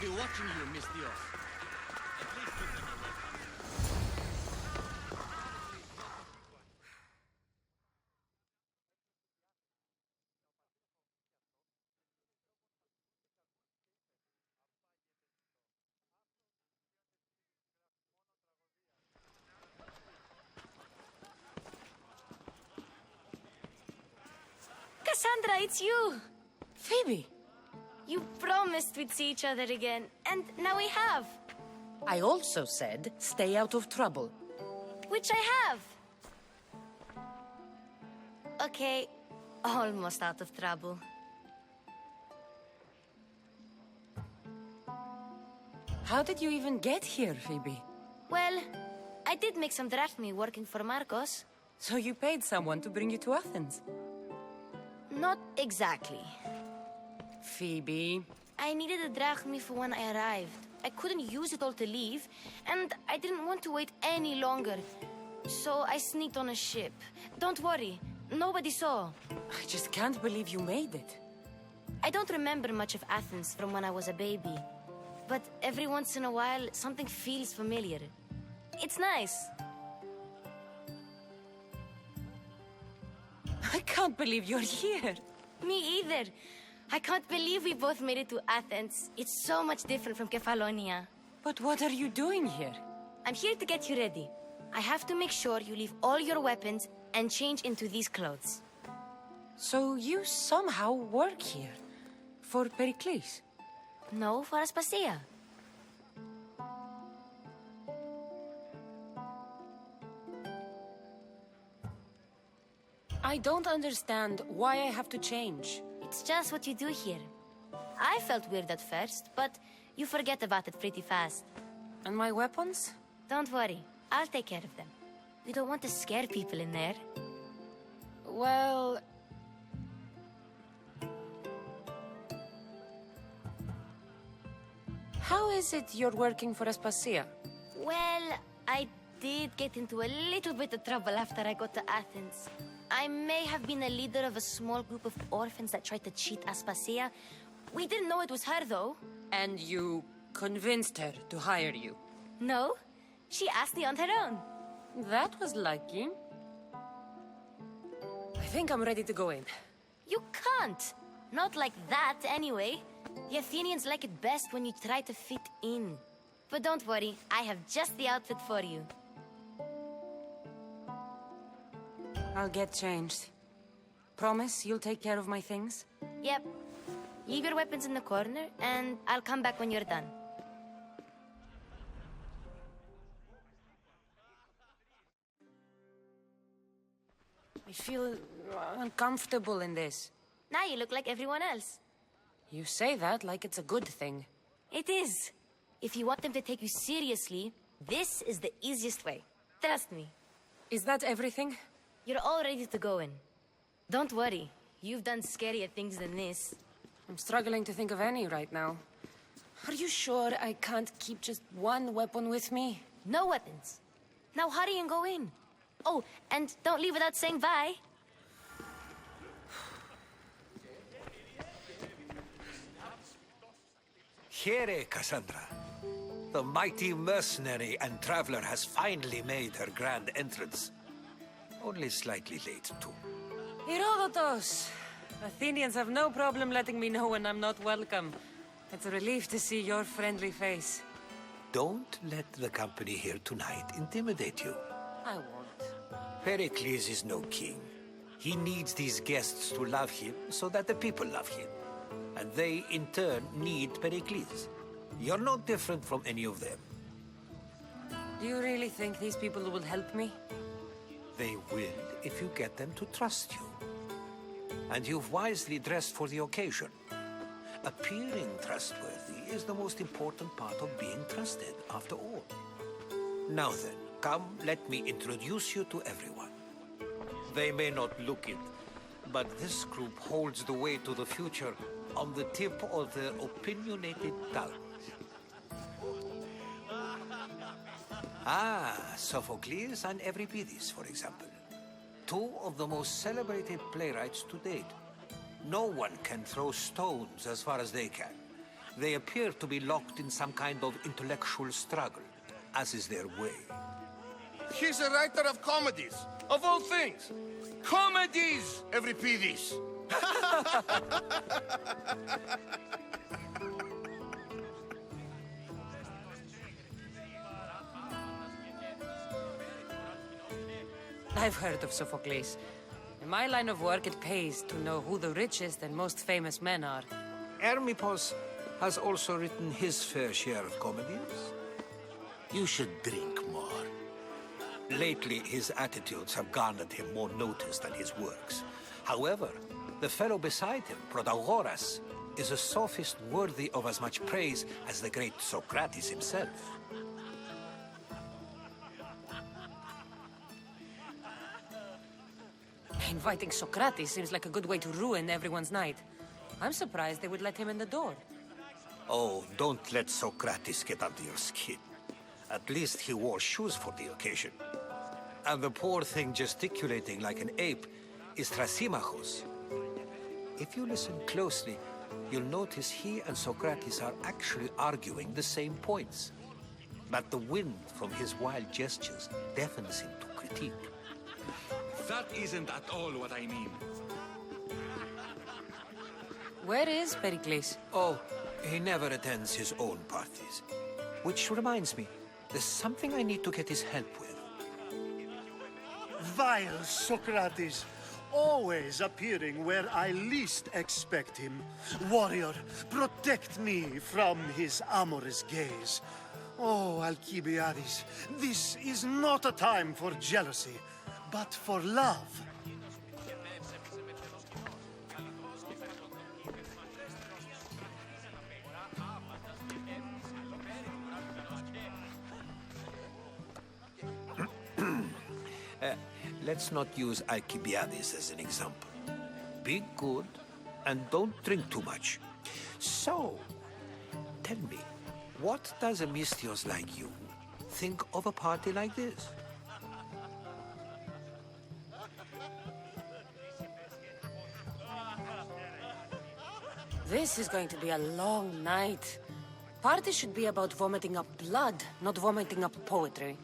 will be watching you, Miss Dios. Cassandra, it's you! Phoebe! You promised we'd see each other again, and now we have. I also said, stay out of trouble. Which I have. Okay, almost out of trouble. How did you even get here, Phoebe? Well, I did make some drachmi working for Marcos. So you paid someone to bring you to Athens? Not exactly. Phoebe... I needed a drachmi for when I arrived. I couldn't use it all to leave, and I didn't want to wait any longer. So I sneaked on a ship. Don't worry, nobody saw. I just can't believe you made it. I don't remember much of Athens from when I was a baby. But every once in a while, something feels familiar. It's nice. I can't believe you're here. Me either. I can't believe we both made it to Athens. It's so much different from Kefalonia. But what are you doing here? I'm here to get you ready. I have to make sure you leave all your weapons and change into these clothes. So you somehow work here? For Pericles? No, for Aspasia. I don't understand why I have to change. It's just what you do here. I felt weird at first, but you forget about it pretty fast. And my weapons? Don't worry, I'll take care of them. We don't want to scare people in there. Well... How is it you're working for Aspasia? Well, I did get into a little bit of trouble after I got to Athens. I may have been a leader of a small group of orphans that tried to cheat Aspasia. We didn't know it was her, though. And you convinced her to hire you? No, she asked me on her own. That was lucky. I think I'm ready to go in. You can't. Not like that, anyway. The Athenians like it best when you try to fit in. But don't worry, I have just the outfit for you. I'll get changed. Promise you'll take care of my things? Yep. Leave your weapons in the corner, and I'll come back when you're done. I feel uncomfortable in this. Now you look like everyone else. You say that like it's a good thing. It is. If you want them to take you seriously, this is the easiest way. Trust me. Is that everything? You're all ready to go in. Don't worry. You've done scarier things than this. I'm struggling to think of any right now. Are you sure I can't keep just one weapon with me? No weapons. Now hurry and go in. Oh, and don't leave without saying bye. Here, Cassandra. The mighty mercenary and traveler has finally made her grand entrance. Only slightly late, too. Herodotus! Athenians have no problem letting me know when I'm not welcome. It's a relief to see your friendly face. Don't let the company here tonight intimidate you. I won't. Pericles is no king. He needs these guests to love him so that the people love him. And they, in turn, need Pericles. You're no different from any of them. Do you really think these people will help me? They will if you get them to trust you. And you've wisely dressed for the occasion. Appearing trustworthy is the most important part of being trusted, after all. Now then, come, let me introduce you to everyone. They may not look it, but this group holds the way to the future on the tip of their opinionated tongues. Ah, Sophocles and Euripides, for example. Two of the most celebrated playwrights to date. No one can throw stones as far as they can. They appear to be locked in some kind of intellectual struggle, as is their way. He's a writer of comedies, of all things. Comedies, Euripides. I've heard of Sophocles. In my line of work, it pays to know who the richest and most famous men are. Hermippos has also written his fair share of comedies. You should drink more. Lately, his attitudes have garnered him more notice than his works. However, the fellow beside him, Protagoras, is a sophist worthy of as much praise as the great Socrates himself. Inviting Socrates seems like a good way to ruin everyone's night. I'm surprised they would let him in the door. Oh, don't let Socrates get under your skin. At least he wore shoes for the occasion. And the poor thing gesticulating like an ape is Thrasymachos. If you listen closely, you'll notice he and Socrates are actually arguing the same points. But the wind from his wild gestures deafens him to critique. That isn't at all what I mean. Where is Pericles? Oh, he never attends his own parties. Which reminds me, there's something I need to get his help with. Vile Socrates, always appearing where I least expect him. Warrior, protect me from his amorous gaze. Oh, Alcibiades, this is not a time for jealousy, but for love. Let's not use Alcibiades as an example. Be good and don't drink too much. So, tell me, what does a Mystios like you think of a party like this? This is going to be a long night. Party should be about vomiting up blood, not vomiting up poetry.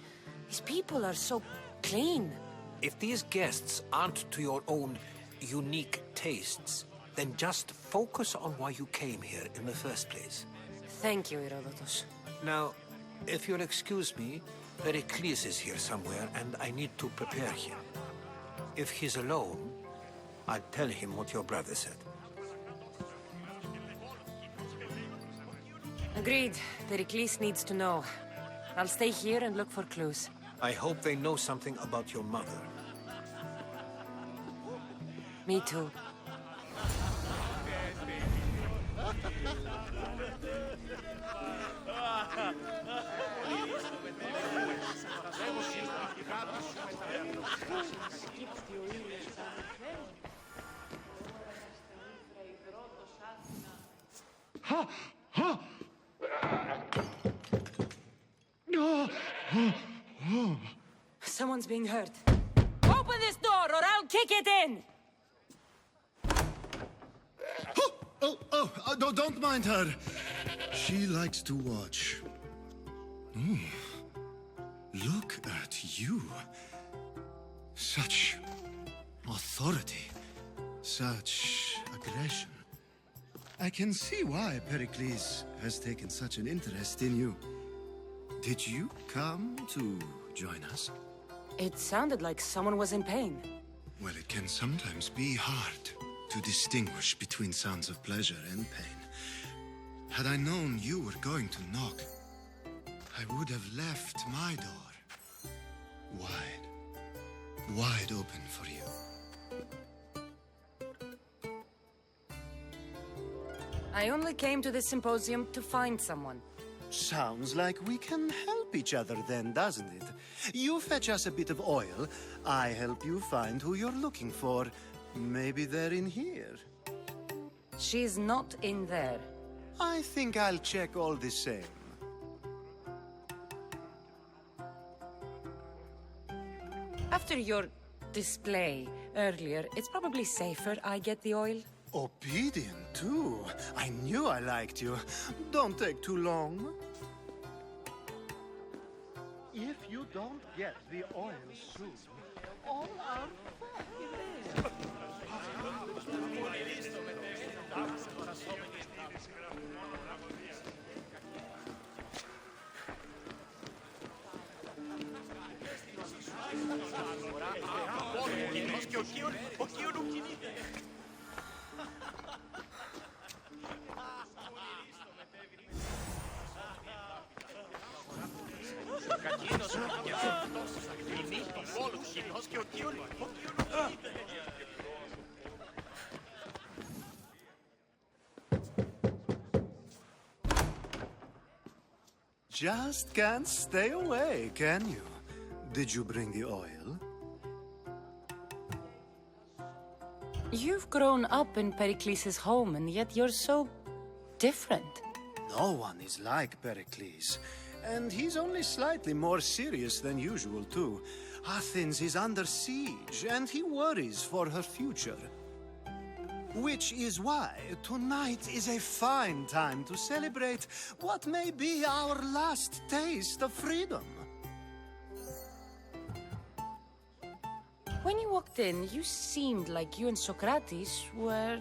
These people are so clean. If these guests aren't to your own unique tastes, then just focus on why you came here in the first place. Thank you, Herodotus. Now, if you'll excuse me, Pericles is here somewhere, and I need to prepare him. If he's alone, I'll tell him what your brother said. Agreed. Pericles needs to know. I'll stay here and look for clues. I hope they know something about your mother. Me too. Someone's being hurt. Open this door or I'll kick it in! Don't mind her. She likes to watch. Look at you. Such authority. Such aggression. I can see why Pericles has taken such an interest in you. Did you come to join us? It sounded like someone was in pain. Well, it can sometimes be hard to distinguish between sounds of pleasure and pain. Had I known you were going to knock, I would have left my door wide open for you. I only came to this symposium to find someone. Sounds like we can help each other then, doesn't it? You fetch us a bit of oil, I help you find who you're looking for. Maybe they're in here. She's not in there. I think I'll check all the same. After your display earlier, it's probably safer I get the oil. Obedient, too. I knew I liked you. Don't take too long. If you don't get the oil soon, all our just can't stay away, can you? Did you bring the oil? You've grown up in Pericles' home, and yet you're so different. No one is like Pericles. And he's only slightly more serious than usual, too. Athens is under siege, and he worries for her future. Which is why tonight is a fine time to celebrate what may be our last taste of freedom. When you walked in, you seemed like you and Socrates were...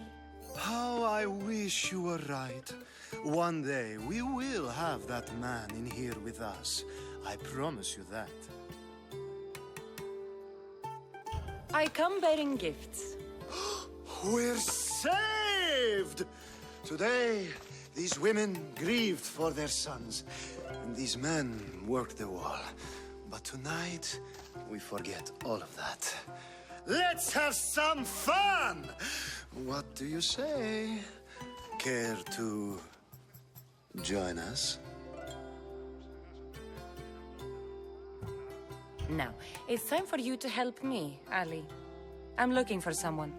How I wish you were right. One day we will have that man in here with us. I promise you that. I come bearing gifts. We're saved! Today, these women grieved for their sons, and these men worked the wall. But tonight, we forget all of that. Let's have some fun! What do you say? Care to join us? Now, it's time for you to help me, Ali. I'm looking for someone.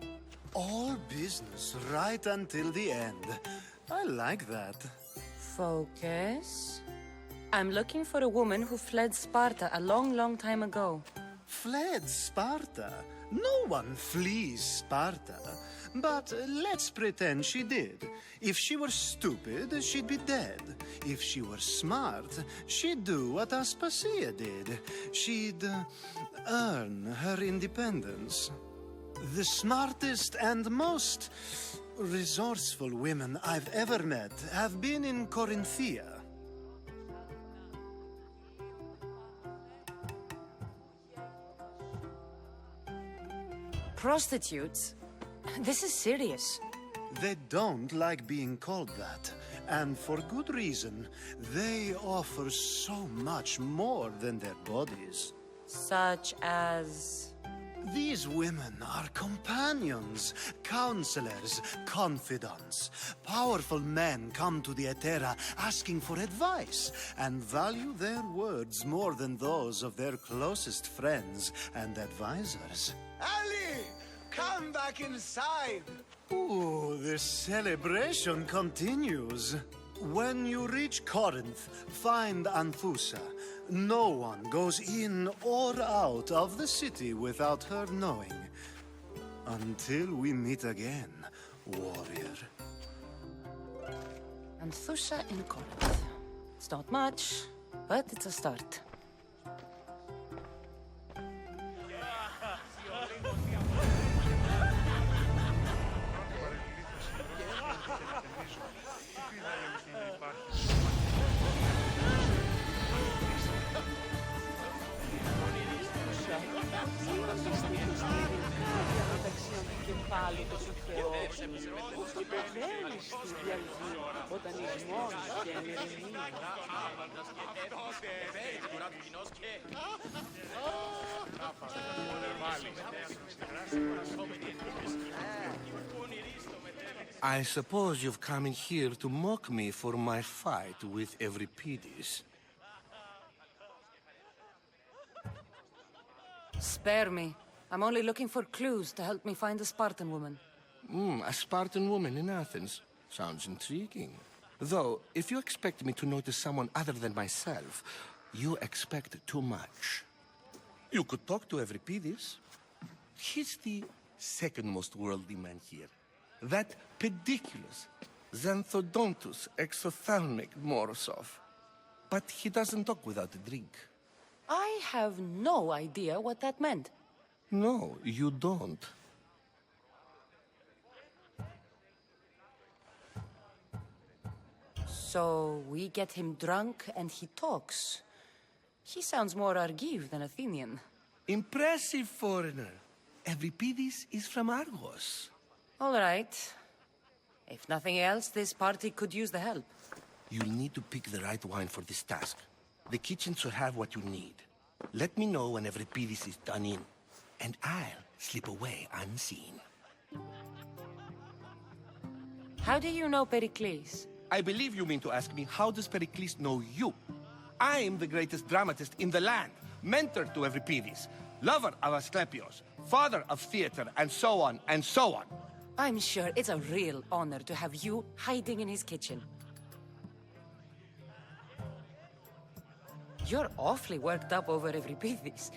All business right until the end. I like that. Focus. I'm looking for a woman who fled Sparta a long, long time ago. Fled Sparta? No one flees Sparta. But let's pretend she did. If she were stupid, she'd be dead. If she were smart, she'd do what Aspasia did. She'd earn her independence. The smartest and most resourceful women I've ever met have been in Corinthia. Prostitutes? This is serious. They don't like being called that, and for good reason. They offer so much more than their bodies. Such as... These women are companions, counselors, confidants. Powerful men come to the Etera asking for advice and value their words more than those of their closest friends and advisors. Ali! Come back inside! Ooh, the celebration continues. When you reach Corinth, find Anthusa. No one goes in or out of the city without her knowing. Until we meet again, warrior. Anthusa in Corinth. It's not much, but it's a start. I suppose you've come in here to mock me for my fight with Euripides. Spare me. I'm only looking for clues to help me find a Spartan woman. A Spartan woman in Athens. Sounds intriguing. Though, if you expect me to notice someone other than myself, you expect too much. You could talk to Euripides. He's the second most worldly man here. That pediculous Xanthodontus exophthalmic Morosov. But he doesn't talk without a drink. I have no idea what that meant. No, you don't. So we get him drunk and he talks. He sounds more Argiv than Athenian. Impressive, foreigner. Euripides is from Argos. All right. If nothing else, this party could use the help. You'll need to pick the right wine for this task. The kitchen should have what you need. Let me know when Euripides is done in, and I'll slip away unseen. How do you know Pericles? I believe you mean to ask me, how does Pericles know you? I'm the greatest dramatist in the land, mentor to Euripides, lover of Asclepios, father of theater, and so on, and so on. I'm sure it's a real honor to have you hiding in his kitchen. You're awfully worked up over Euripides.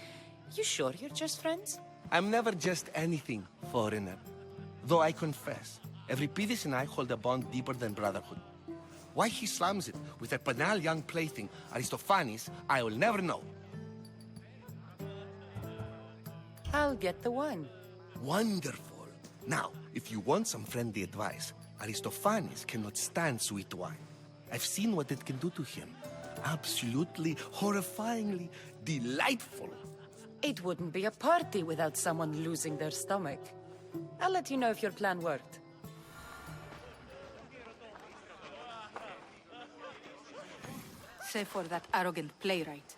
You sure you're just friends? I'm never just anything, foreigner. Though I confess, Euripides and I hold a bond deeper than brotherhood. Why he slams it with a banal young plaything, Aristophanes, I will never know. I'll get the wine. Wonderful. Now, if you want some friendly advice, Aristophanes cannot stand sweet wine. I've seen what it can do to him. Absolutely, horrifyingly delightful. It wouldn't be a party without someone losing their stomach. I'll let you know if your plan worked. Save for that arrogant playwright.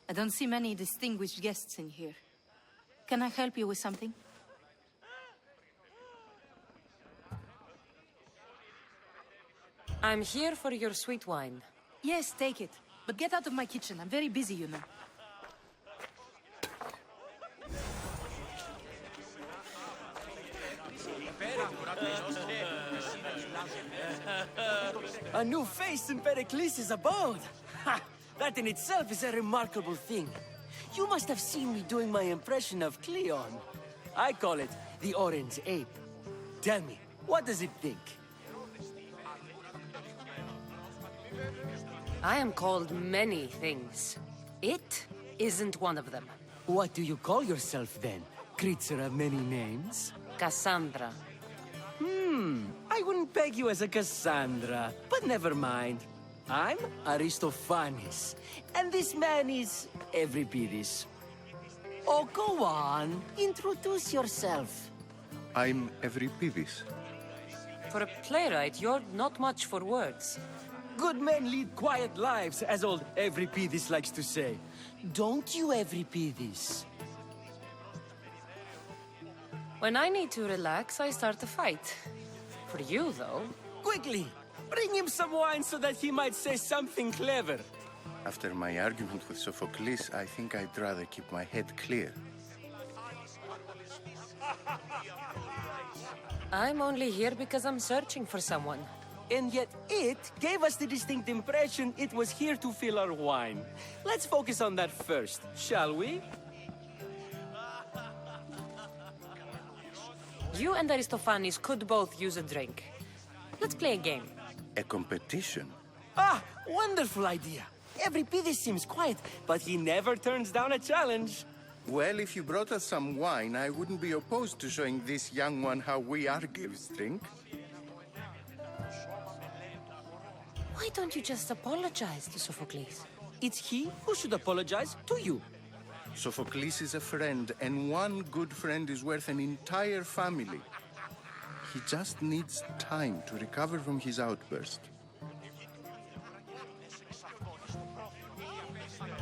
I don't see many distinguished guests in here. Can I help you with something? I'm here for your sweet wine. Yes, take it. But get out of my kitchen. I'm very busy, you know. A new face in Pericles' abode! Ha! That in itself is a remarkable thing. You must have seen me doing my impression of Cleon. I call it the Orange Ape. Tell me, what does it think? I am called many things. It isn't one of them. What do you call yourself then? Creature of many names? Cassandra. I wouldn't peg you as a Cassandra, but never mind. I'm Aristophanes, and this man is Euripides. Oh, go on. Introduce yourself. I'm Euripides. For a playwright, you're not much for words. Good men lead quiet lives, as old Euripides likes to say. Don't you, Euripides? When I need to relax, I start a fight. For you, though... Quickly! Bring him some wine so that he might say something clever. After my argument with Sophocles, I think I'd rather keep my head clear. I'm only here because I'm searching for someone. And yet it gave us the distinct impression it was here to fill our wine. Let's focus on that first, shall we? You and Aristophanes could both use a drink. Let's play a game. A competition? Ah, wonderful idea. Euripides seems quiet, but he never turns down a challenge. Well, if you brought us some wine, I wouldn't be opposed to showing this young one how we Argives drink. Why don't you just apologize to Sophocles? It's he who should apologize to you. Sophocles is a friend, and one good friend is worth an entire family. He just needs time to recover from his outburst.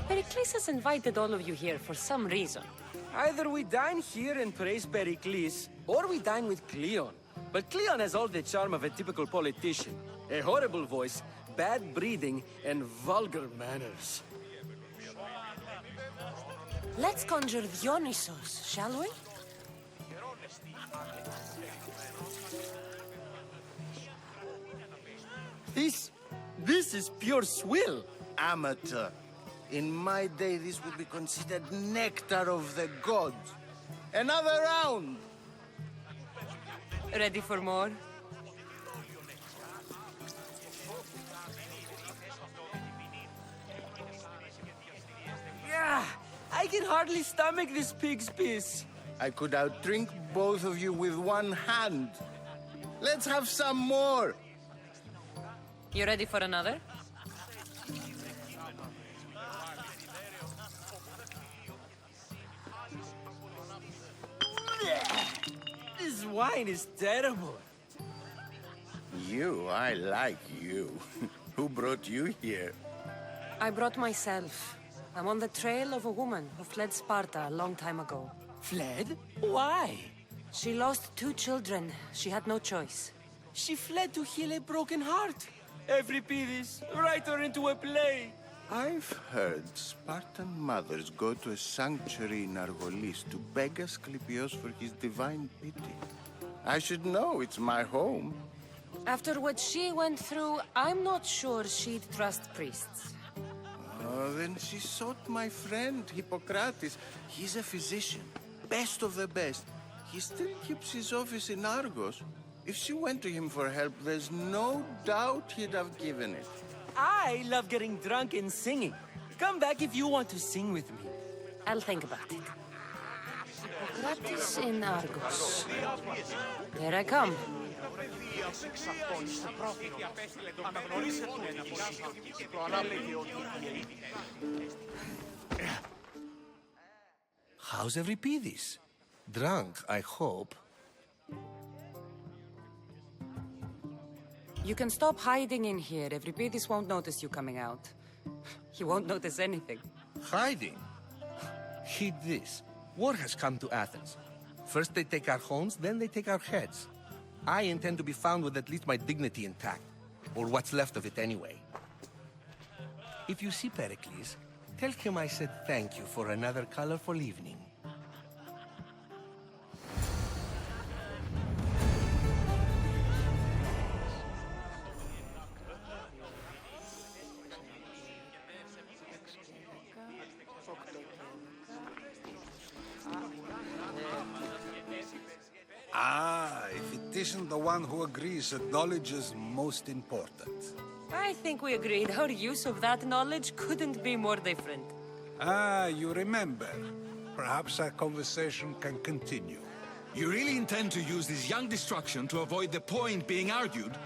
Pericles has invited all of you here for some reason. Either we dine here and praise Pericles, or we dine with Cleon. But Cleon has all the charm of a typical politician. A horrible voice, bad breeding, and vulgar manners. Let's conjure Dionysos, shall we? This is pure swill. Amateur. In my day, this would be considered nectar of the gods. Another round! Ready for more? Yeah, I can hardly stomach this pig's piss. I could outdrink both of you with one hand. Let's have some more. You ready for another? This wine is terrible. I like you. Who brought you here? I brought myself. I'm on the trail of a woman who fled Sparta a long time ago. Fled? Why? She lost 2 children. She had no choice. She fled to heal a broken heart. Euripides, write her into a play. I've heard Spartan mothers go to a sanctuary in Argolis to beg Asclepios for his divine pity. I should know, it's my home. After what she went through, I'm not sure she'd trust priests. Oh, then she sought my friend, Hippocrates. He's a physician, best of the best. He still keeps his office in Argos. If she went to him for help, there's no doubt he'd have given it. I love getting drunk and singing. Come back if you want to sing with me. I'll think about it. Hippocrates in Argos. Here I come. How's Euripides? Drunk, I hope. You can stop hiding in here. Euripides won't notice you coming out. He won't notice anything. Hiding? Heed this. War has come to Athens. First they take our homes, then they take our heads. I intend to be found with at least my dignity intact. Or what's left of it anyway. If you see Pericles, tell him I said thank you for another colorful evening. If it isn't the one who agrees that knowledge is most important. I think we agreed our use of that knowledge couldn't be more different. You remember. Perhaps our conversation can continue. You really intend to use this young destruction to avoid the point being argued?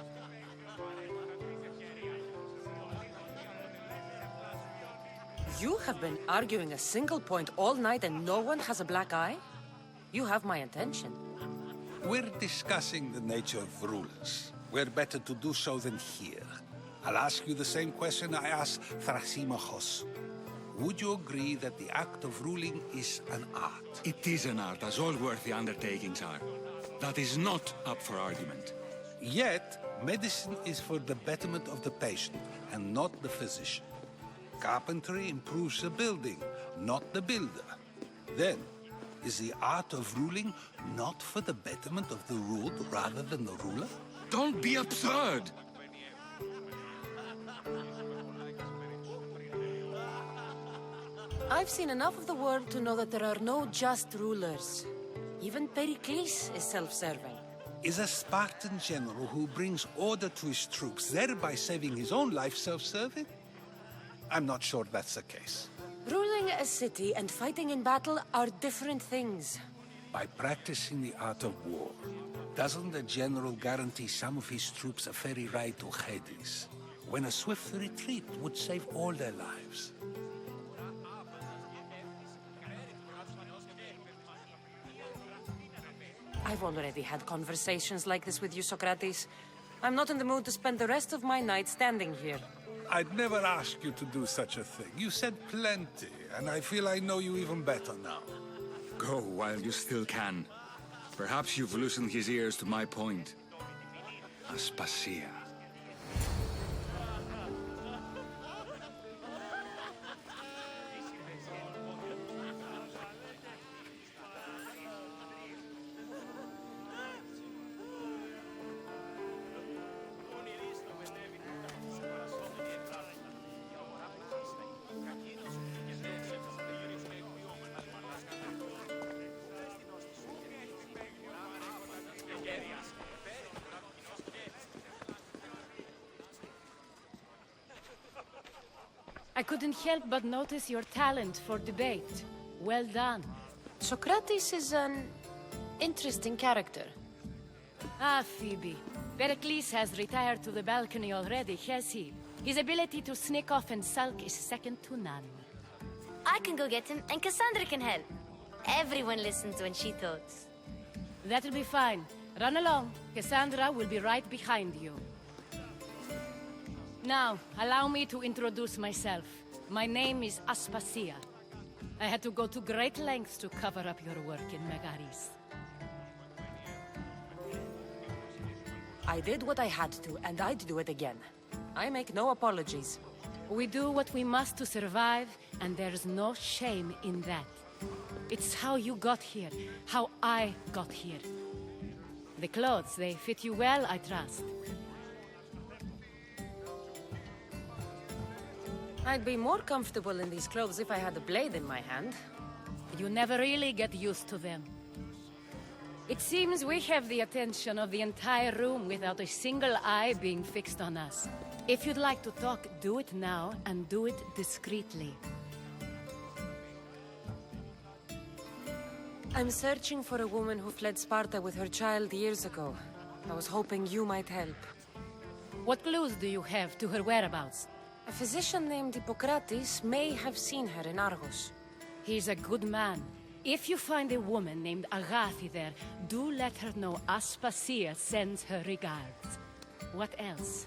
You have been arguing a single point all night and no one has a black eye? You have my attention. We're discussing the nature of rulers. We're better to do so than here. I'll ask you the same question I asked Thrasymachos. Would you agree that the act of ruling is an art? It is an art, as all worthy undertakings are. That is not up for argument. Yet, medicine is for the betterment of the patient and not the physician. Carpentry improves the building, not the builder. Then, is the art of ruling not for the betterment of the ruled rather than the ruler? Don't be absurd! I've seen enough of the world to know that there are no just rulers. Even Pericles is self-serving. Is a Spartan general who brings order to his troops, thereby saving his own life, self-serving? I'm not sure that's the case. Ruling a city and fighting in battle are different things. By practicing the art of war, doesn't the general guarantee some of his troops a ferry ride to Hades, when a swift retreat would save all their lives? I've already had conversations like this with you, Socrates. I'm not in the mood to spend the rest of my night standing here. I'd never ask you to do such a thing. You said plenty, and I feel I know you even better now. Go while you still can. Perhaps you've loosened his ears to my point. Aspasia. I couldn't help but notice your talent for debate. Well done. Socrates is an interesting character. Ah, Phoebe. Pericles has retired to the balcony already, has he? His ability to sneak off and sulk is second to none. I can go get him, and Cassandra can help. Everyone listens when she talks. That'll be fine. Run along. Cassandra will be right behind you. Now, allow me to introduce myself. My name is Aspasia. I had to go to great lengths to cover up your work in Megaris. I did what I had to, and I'd do it again. I make no apologies. We do what we must to survive, and there's no shame in that. It's how you got here, how I got here. The clothes, they fit you well, I trust. I'd be more comfortable in these clothes if I had a blade in my hand. You never really get used to them. It seems we have the attention of the entire room without a single eye being fixed on us. If you'd like to talk, do it now, and do it discreetly. I'm searching for a woman who fled Sparta with her child years ago. I was hoping you might help. What clues do you have to her whereabouts? A physician named Hippocrates may have seen her in Argos. He's a good man. If you find a woman named Agathi there, do let her know Aspasia sends her regards. What else?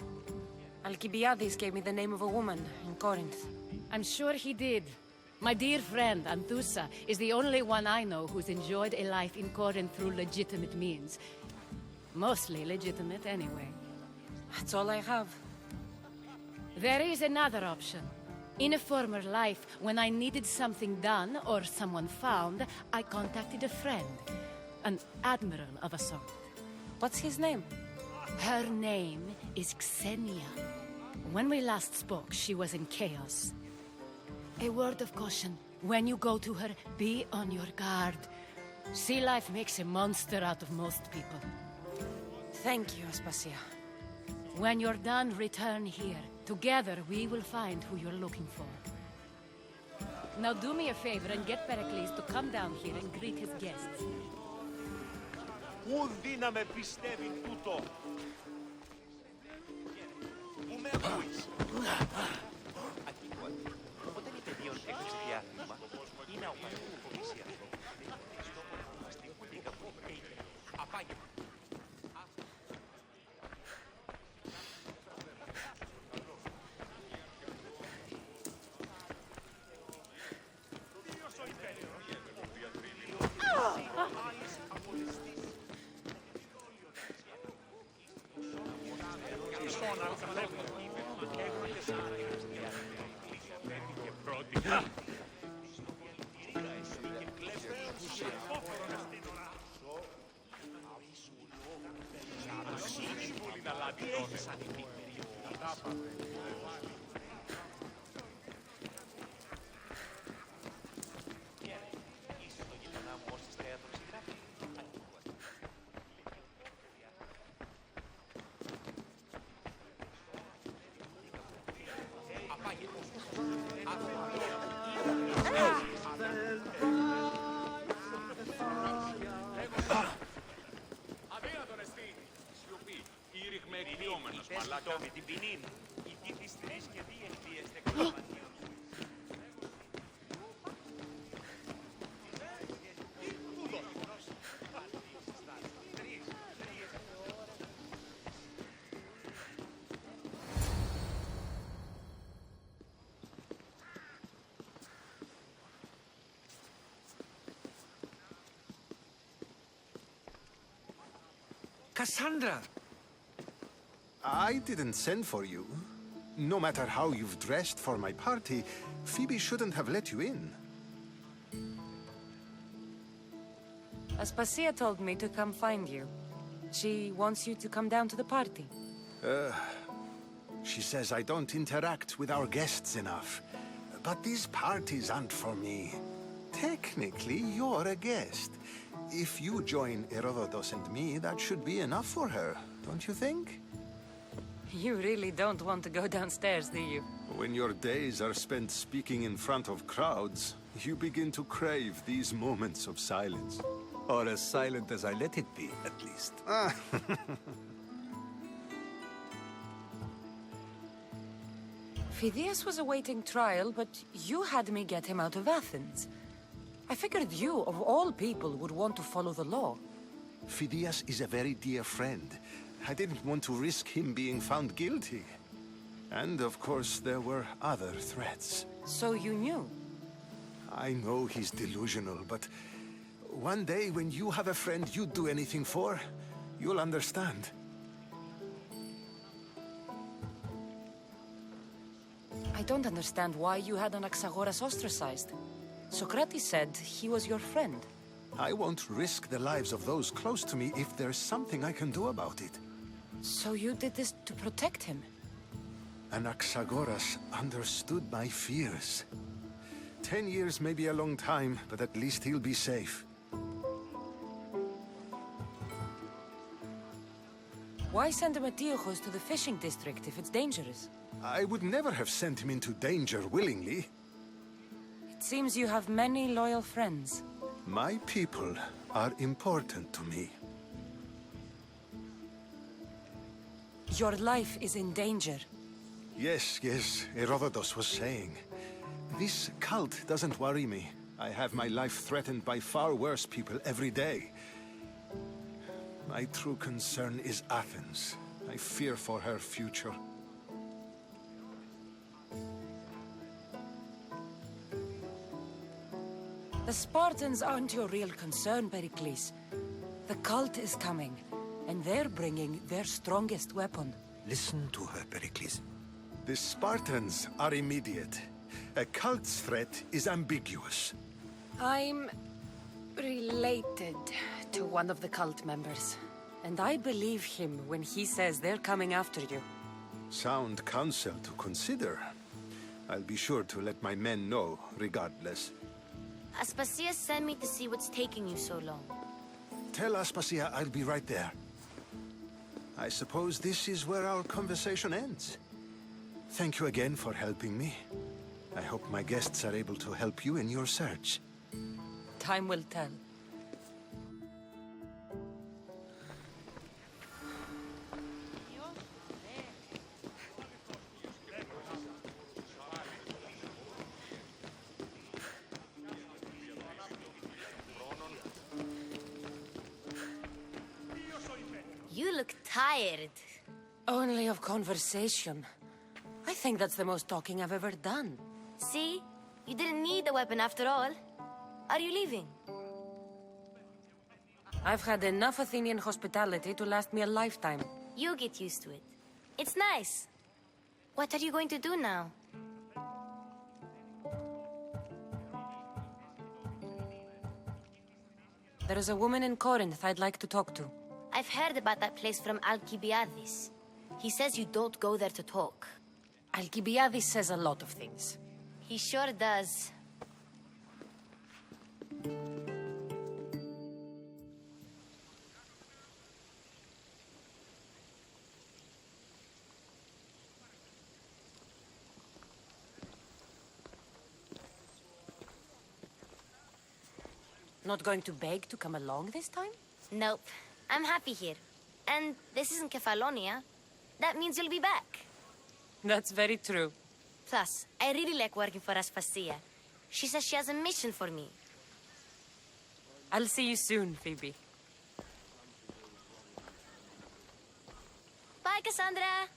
Alcibiades gave me the name of a woman in Corinth. I'm sure he did. My dear friend, Anthusa, is the only one I know who's enjoyed a life in Corinth through legitimate means. Mostly legitimate, anyway. That's all I have. There is another option. In a former life, when I needed something done or someone found, I contacted a friend. An admiral of a sort. What's his name? Her name is Xenia. When we last spoke, she was in chaos. A word of caution. When you go to her, be on your guard. Sea life makes a monster out of most people. Thank you, Aspasia. When you're done, return here. Together, we will find who you're looking for. Now do me a favor and get Pericles to come down here and greet his guests. Πού δύναμε πιστεύει τούτο. Πού με ακούεις. Όταν η παιδίον έκλειψε διάθλημα, είναι ο παντού φοβησία. Απάγευμα. Με την ποινή, η τύχη στρεις και διελπίες νεκρομανίως. Cassandra! I didn't send for you. No matter how you've dressed for my party, Phoebe shouldn't have let you in. Aspasia told me to come find you. She wants you to come down to the party. She says I don't interact with our guests enough. But these parties aren't for me. Technically, you're a guest. If you join Herodotus and me, that should be enough for her, don't you think? You really don't want to go downstairs, do you? When your days are spent speaking in front of crowds, you begin to crave these moments of silence. Or as silent as I let it be, at least. Phidias was awaiting trial, but you had me get him out of Athens. I figured you, of all people, would want to follow the law. Phidias is a very dear friend. I didn't want to risk him being found guilty. And of course, there were other threats. So you knew? I know he's delusional, but one day when you have a friend you'd do anything for, you'll understand. I don't understand why you had Anaxagoras ostracized. Socrates said he was your friend. I won't risk the lives of those close to me if there's something I can do about it. So you did this to protect him? Anaxagoras understood my fears. 10 years may be a long time, but at least he'll be safe. Why send Emetiochos to the fishing district if it's dangerous? I would never have sent him into danger willingly. It seems you have many loyal friends. My people are important to me. Your life is in danger. Yes, Herodotus was saying. This cult doesn't worry me. I have my life threatened by far worse people every day. My true concern is Athens. I fear for her future. The Spartans aren't your real concern, Pericles. The cult is coming, and they're bringing their strongest weapon. Listen to her, Pericles. The Spartans are immediate. A cult's threat is ambiguous. I'm related to one of the cult members, and I believe him when he says they're coming after you. Sound counsel to consider. I'll be sure to let my men know, regardless. Aspasia sent me to see what's taking you so long. Tell Aspasia I'll be right there. I suppose this is where our conversation ends. Thank you again for helping me. I hope my guests are able to help you in your search. Time will tell. You look tired. Only of conversation. I think that's the most talking I've ever done. See? You didn't need a weapon after all. Are you leaving? I've had enough Athenian hospitality to last me a lifetime. You get used to it. It's nice. What are you going to do now? There is a woman in Corinth I'd like to talk to. I've heard about that place from Alcibiades. He says you don't go there to talk. Alcibiades says a lot of things. He sure does. Not going to beg to come along this time? Nope. I'm happy here. And this isn't Kefalonia. That means you'll be back. That's very true. Plus, I really like working for Aspasia. She says she has a mission for me. I'll see you soon, Phoebe. Bye, Cassandra!